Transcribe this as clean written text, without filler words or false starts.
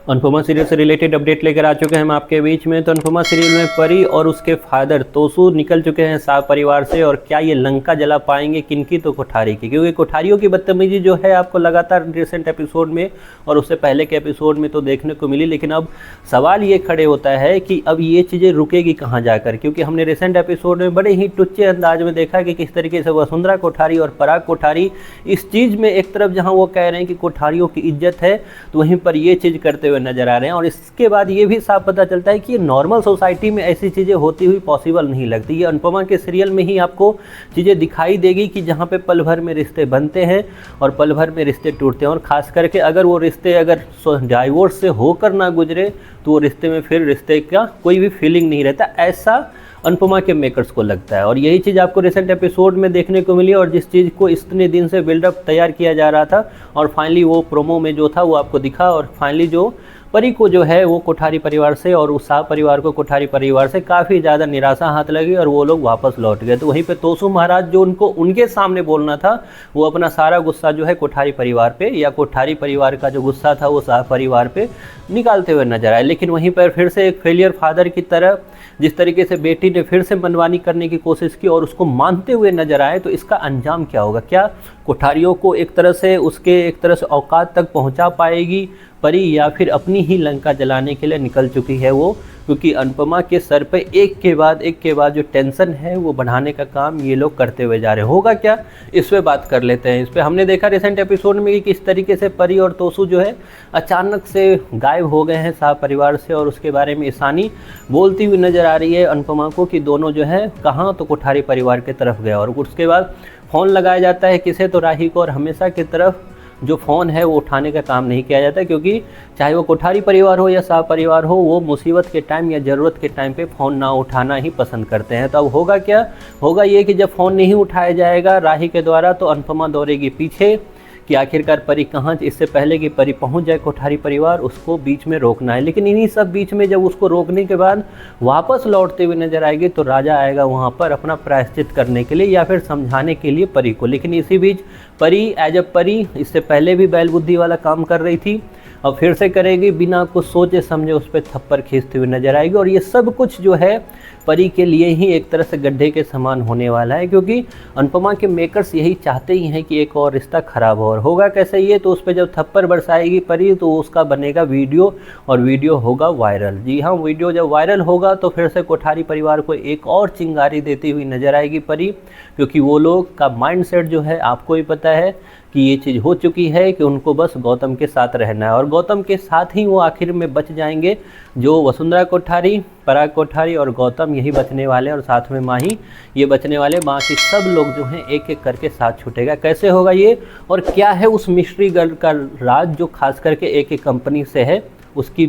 Anupama serial से related update लेकर आ चुके हैं हम आपके बीच में। तो अनुपमा सीरियल में परी और उसके फादर तोसू निकल चुके हैं शाह परिवार से, और क्या ये लंका जला पाएंगे? किनकी? तो कोठारी की, क्योंकि कोठारियों की बदतमीजी जो है आपको लगातार रिसेंट एपिसोड में और उससे पहले के एपिसोड में तो देखने को मिली, लेकिन अब सवाल ये खड़े होता है कि अब ये चीज़ें रुकेगी कहाँ जाकर, क्योंकि हमने रिसेंट एपिसोड में बड़े ही टुच्चे अंदाज में देखा कि किस तरीके से वसुंधरा कोठारी और पराग कोठारी इस चीज़ में एक तरफ जहाँ वो कह रहे हैं कि कोठारियों की इज्जत है, तो वहीं पर ये चीज़ करते हुए नजर आ रहे हैं। और इसके बाद ये भी साफ पता चलता है कि ये नॉर्मल सोसाइटी में ऐसी चीज़ें होती हुई पॉसिबल नहीं लगती। ये अनुपमा के सीरियल में ही आपको चीज़ें दिखाई देगी कि जहाँ पे पल भर में रिश्ते बनते हैं और पल भर में रिश्ते टूटते हैं, और ख़ास करके अगर वो रिश्ते अगर डाइवोर्स से होकर ना गुजरे तो वो रिश्ते में फिर रिश्ते का कोई भी फीलिंग नहीं रहता, ऐसा अनुपमा के मेकर्स को लगता है। और यही चीज़ आपको रिसेंट एपिसोड में देखने को मिली, और जिस चीज़ को इतने दिन से बिल्डअप तैयार किया जा रहा था और फाइनली वो प्रोमो में जो था वो आपको दिखा, और फाइनली जो परी को जो है वो कोठारी परिवार से और उस शाह परिवार को कोठारी परिवार से काफ़ी ज़्यादा निराशा हाथ लगी और वो लोग वापस लौट गए। तो वहीं पे तोसू महाराज जो उनको उनके सामने बोलना था, वो अपना सारा गुस्सा जो है कोठारी परिवार पे, या कोठारी परिवार का जो गुस्सा था वो शाह परिवार पे निकालते हुए नजर आए। लेकिन वहीं पर फिर से एक फेलियर फादर की तरह जिस तरीके से बेटी ने फिर से मनमानी करने की कोशिश की और उसको मानते हुए नजर आए, तो इसका अंजाम क्या होगा? क्या कोठारियों को एक तरह से औकात तक पहुंचा पाएगी परी, या फिर अपनी ही लंका जलाने के लिए निकल चुकी है वो? क्योंकि अनुपमा के सर पे एक के बाद जो टेंशन है वो बढ़ाने का काम ये लोग करते हुए जा रहे हैं। होगा क्या, इस पे बात कर लेते हैं। इस पे हमने देखा रिसेंट एपिसोड में कि किस तरीके से परी और तोसू जो है अचानक से गायब हो गए हैं शाह परिवार से, और उसके बारे में ईशानी बोलती हुई नज़र आ रही है अनुपमा को कि दोनों जो है कहाँ, तो कोठारी परिवार की तरफ गया। और उसके बाद फ़ोन लगाया जाता है किसे, तो राही को, और हमेशा की तरफ जो फ़ोन है वो उठाने का काम नहीं किया जाता, क्योंकि चाहे वो कोठारी परिवार हो या शाह परिवार हो, वो मुसीबत के टाइम या ज़रूरत के टाइम पे फ़ोन ना उठाना ही पसंद करते हैं। तो अब होगा क्या? होगा ये कि जब फ़ोन नहीं उठाया जाएगा राही के द्वारा, तो अनुपमा दौड़ेगी पीछे कि आखिरकार परी कहाँ, इससे पहले कि परी पहुंच जाए कोठारी परिवार, उसको बीच में रोकना है। लेकिन इन्हीं सब बीच में जब उसको रोकने के बाद वापस लौटते हुए नजर आएगी, तो राजा आएगा वहाँ पर अपना प्रायश्चित करने के लिए या फिर समझाने के लिए परी को। लेकिन इसी बीच परी एज अ परी इससे पहले भी बैल बुद्धि वाला काम कर रही थी, अब फिर से करेगी, बिना कुछ सोचे समझे उस पर थप्पड़ खींचते हुए नजर आएगी। और ये सब कुछ जो है परी के लिए ही एक तरह से गड्ढे के समान होने वाला है, क्योंकि अनुपमा के मेकर्स यही चाहते ही हैं कि एक और रिश्ता खराब हो। और होगा कैसे ये, तो उस पर जब थप्पड़ बरसाएगी परी, तो उसका बनेगा वीडियो, और वीडियो होगा वायरल। जी हाँ, वीडियो जब वायरल होगा तो फिर से कोठारी परिवार को एक और चिंगारी देती हुई नजर आएगी परी, क्योंकि वो लोग का माइंडसेट जो है आपको ही पता है कि ये चीज़ हो चुकी है कि उनको बस गौतम के साथ रहना है, और गौतम के साथ ही वो आखिर में बच जाएंगे। जो वसुंधरा कोठारी, पराग कोठारी और गौतम यही बचने वाले, और साथ में माही ये बचने वाले, बाकी सब लोग जो हैं एक एक करके साथ छूटेगा। कैसे होगा ये, और क्या है उस मिस्ट्री गर्ल का राज जो खास करके एक कंपनी से है, उसकी